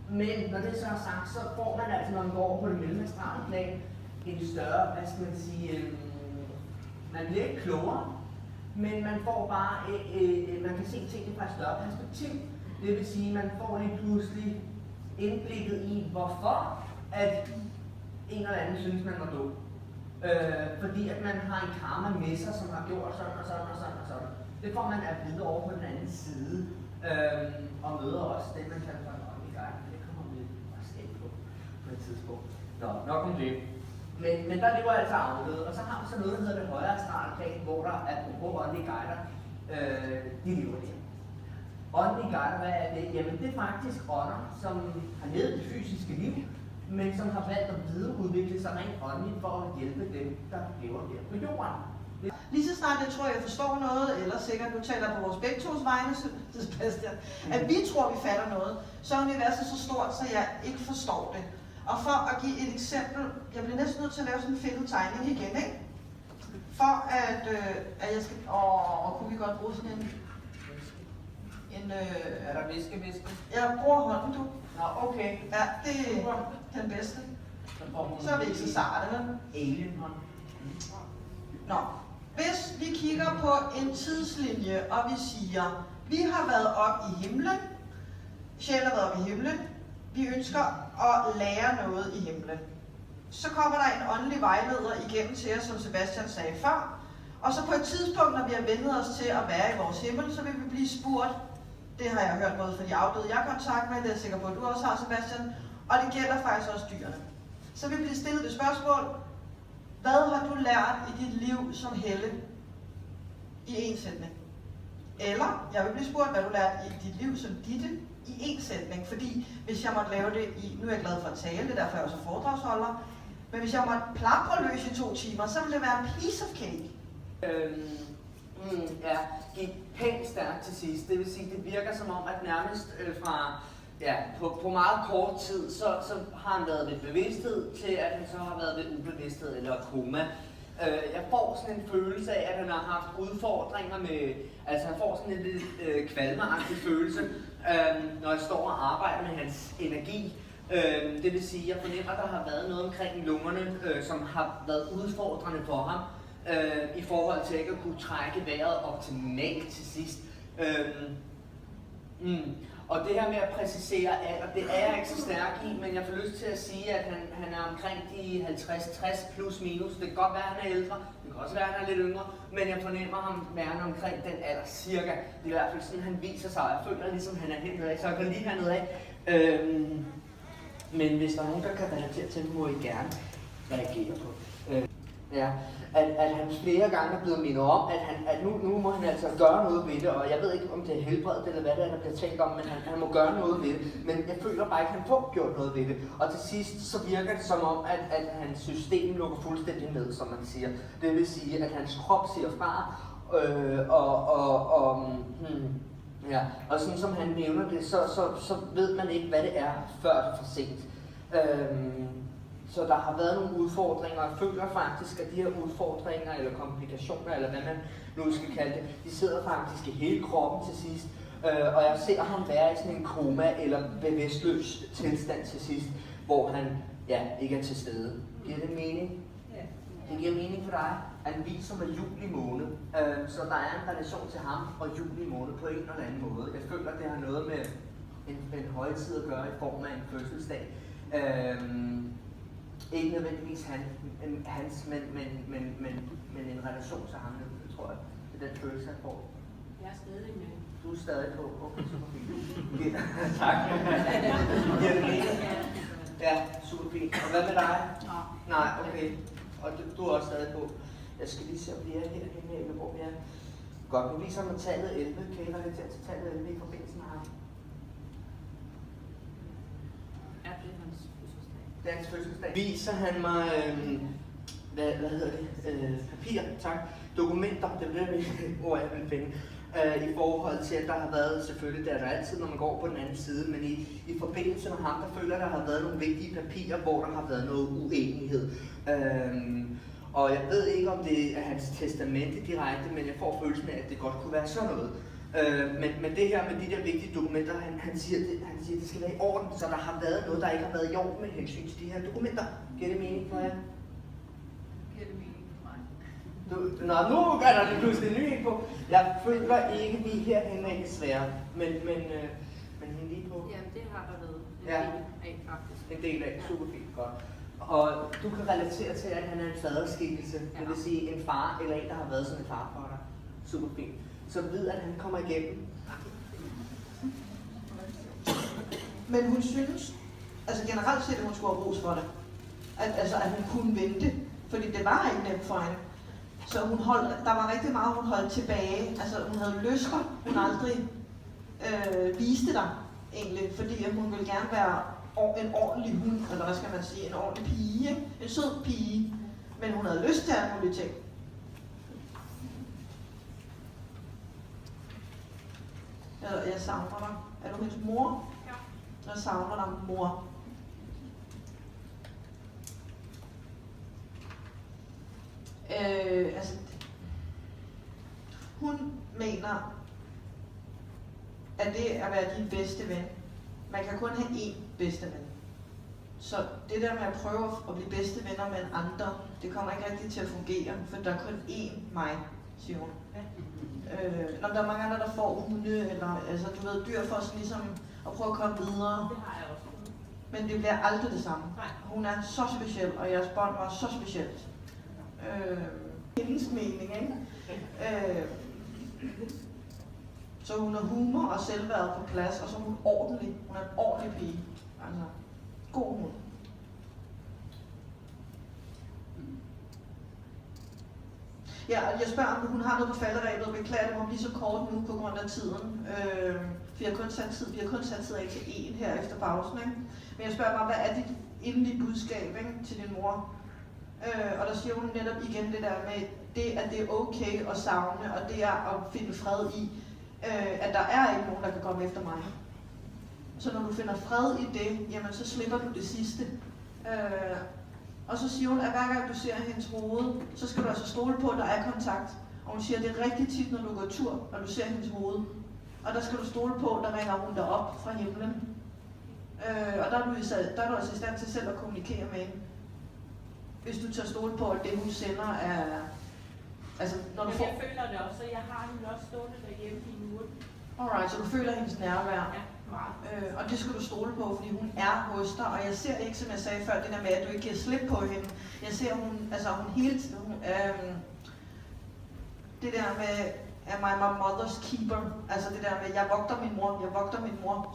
Men når det så er sagt, så får man altså, når man går over på det mellemastrale plan, en større, hvad skal man sige, man bliver ikke klogere, men man får bare, man kan se tingene fra et større perspektiv. Det vil sige, man får lige pludselig indblikket i, hvorfor at en eller anden synes, man var dum. Fordi at man har en karma med sig, som har gjort sådan og sådan og sådan og sådan. Det får man at vide over på den anden side, og møder også det, man kalder for en åndelig guide. Det kommer vi også ind på et tidspunkt. Nå, nok om det. Men der lever altså afdøde, og så har vi så noget, der hedder det højere astrale plan, hvor der er apropos åndelige guider, de lever der. Åndelige guider, hvad er det? Jamen det er faktisk ånder, som har levet det fysiske liv, men som har valgt at videreudvikle sig rent åndeligt for at hjælpe dem, der lever der på jorden. Lige så snart jeg tror, jeg forstår noget, eller sikkert nu taler på vores begge tos vegne, Sebastian, at vi tror, vi fatter noget, så er universet så stort, så jeg ikke forstår det. Og for at give et eksempel, jeg bliver næsten nødt til at lave sådan en fedtet tegning igen, ikke? For at jeg skal... kunne vi godt bruge sådan en... Er der viske? Jeg bruger hånden, du. Nå, okay. Ja, det er den bedste. Så er vi ikke så sarte, vel? Alienhånd. Nå, hvis vi kigger på en tidslinje, og vi siger, vi har været op i himlen, sjælen har været op i himlen, vi ønsker at lære noget i himlen. Så kommer der en åndelig vejleder igennem til os, som Sebastian sagde før, og så på et tidspunkt, når vi har vendt os til at være i vores himmel, så vil vi blive spurgt. Det har jeg hørt både fra de afdøde, jeg har kontakt med, det er jeg sikker på, at du også har, Sebastian, og det gælder faktisk også dyrene. Så vi bliver stillet et spørgsmål. Hvad har du lært i dit liv som Helle? I en sætning. Eller, jeg vil blive spurgt, hvad du lærte i dit liv som Ditte i en sætning. Fordi hvis jeg måtte lave det i, nu er jeg glad for at tale, det er derfor jeg også er foredragsholder, men hvis jeg måtte plapre løs i 2 timer, så ville det være en piece of cake. Ja, gik pænt stærkt til sidst. Det vil sige, det virker som om, at nærmest på meget kort tid, så har han været ved bevidsthed til, at han så har været ved ubevidsthed eller koma. Jeg får sådan en følelse af, at han har haft udfordringer med, altså han får sådan en lidt kvalmeagtig følelse, når jeg står og arbejder med hans energi. Det vil sige, at jeg fornemmer, at der har været noget omkring lungerne, som har været udfordrende for ham. I forhold til ikke at kunne trække vejret optimalt til sidst. Og det her med at præcisere alder, det er jeg ikke så stærk i, men jeg får lyst til at sige, at han er omkring de 50-60 plus minus. Det kan godt være, at han er ældre, det kan også være, at han er lidt yngre, men jeg fornemmer ham værende omkring den alder cirka. Det er i hvert fald sådan, han viser sig, og jeg føler ligesom, han er hentet af, så jeg kan lige hernede af. Men hvis der er nogen, der kan relatere til det, må I gerne reagere på. Ja, at han flere gange er blevet mindet om, at nu må han altså gøre noget ved det, og jeg ved ikke, om det er helbredet eller hvad det er, der bliver talt om, men han må gøre noget ved det. Men jeg føler bare ikke, at han får gjort noget ved det. Og til sidst, så virker det som om, at hans system lukker fuldstændig ned, som man siger. Det vil sige, at hans krop siger fra, og sådan som han nævner det, så ved man ikke, hvad det er, før det er for sent. Så der har været nogle udfordringer, og jeg føler faktisk, at de her udfordringer, eller komplikationer, eller hvad man nu skal kalde det, de sidder faktisk i hele kroppen til sidst. Og jeg ser ham være i sådan en koma, eller bevidstløs tilstand til sidst, hvor han ikke er til stede. Giver det mening? Ja. Det giver mening for dig, at han viser med juli måned. Så der er en relation til ham og juli måned på en eller anden måde. Jeg føler, at det har noget med en højtid at gøre i form af en fødselsdag. Ikke nødvendigvis hans, men en relation til ham, tror jeg. Det er den følelse, han får. Jeg er stadig med. Du er stadig på. Okay, super fint. Tak. Giver det mening? Ja, super fint. Og hvad med dig? Nej, okay. Og du er også stadig på. Jeg skal lige se, om vi er herhenne, hvor vi er. Godt, nu viser mig tallet 11. Kan I relatere til tallet 11 i forbindelse med ham? Ja, det er hans fødselsdag. Det er hans fødselsdag. Viser han mig, hvad hedder det? Papir, tak. Dokumenter, det er det ord, jeg vil finde. I forhold til, at der har været, selvfølgelig, der er der altid, når man går på den anden side, men i forbindelse med ham, der føler, at der har været nogle vigtige papirer, hvor der har været noget uenighed. Og jeg ved ikke, om det er hans testamente direkte, men jeg får følelsen af, at det godt kunne være sådan noget. Men det her med de der vigtige dokumenter, han siger, det skal være i orden, så der har været noget, der ikke har været i orden med hensyn til de her dokumenter. Giver det mening for jer? Giver det mening for mig? Nå, nu gør der det pludselig ny på. Jeg føler ikke, vi er herhenne af desværre, men hende lige på. Jamen, det har der været en Ja. del af, faktisk. En del af, super fint, godt. Og du kan relatere til, at han er en faderskikkelse, det vil sige en far eller en, der har været som en far for dig. Super fint. Så vid, at han kommer igennem. Men hun synes, altså generelt set, at hun skulle have ros for det. At hun kunne vente, fordi det var ikke nemt for hende. Så der var rigtig meget, hun holdt tilbage. Altså hun havde lyster, hun aldrig viste dig egentlig, fordi at hun ville gerne være en ordentlig hund, eller hvad skal man sige, en ordentlig pige, ikke? En sød pige. Men hun havde lyst til alle mulige ting. Jeg savner dig. Er du hendes mor? Ja. Jeg savner dig, mor. Hun mener, at det at være din bedste ven, man kan kun have én bedste ven. Så det der med at prøve at blive bedste venner med andre, det kommer ikke rigtig til at fungere, for der er kun én mig, siger hun. Når der er mange andre, der får hunde, eller altså, du ved, dyr for sådan ligesom at prøve at komme videre. Det har jeg også. Men det bliver aldrig det samme. Nej. Hun er så speciel, og jeres bånd var så specielt. Hendes mening, ikke? Så hun har humor og selvværd på plads, og så er hun ordentlig. Hun er en ordentlig pige. Altså, god hund. Ja, jeg spørger, om hun har noget på falderebet, og beklager, det må blive så kort nu på grund af tiden. For vi har kun sat tid af til én her efter pausen, ikke? Men jeg spørger bare, hvad er dit endelige budskab, ikke, til din mor? Og der siger hun netop igen det der med, at det er okay at savne, og det er at finde fred i, at der er ikke nogen, der kan komme efter mig. Så når du finder fred i det, jamen så slipper du det sidste. Og så siger hun, at hver gang du ser hendes hoved, så skal du altså stole på, at der er kontakt. Og hun siger, at det er rigtig tit, når du går tur, når du ser hendes hoved. Og der skal du stole på, at der ringer hun dig op fra himlen. Og der er du altså i stand til selv at kommunikere med hende. Hvis du tager stole på, at det hun sender er... Altså, når du Men får... jeg føler det også, og jeg har hende også stående derhjemme i en uge. Alright, så du føler hendes nærvær. Ja, meget. Og det skal du stole på, fordi hun er hos dig. Og jeg ser ikke, som jeg sagde før, det der med, at du ikke giver slip på hende. Jeg ser, hun hele tiden... det der med, am I my mother's keeper? Altså det der med, jeg vogter min mor.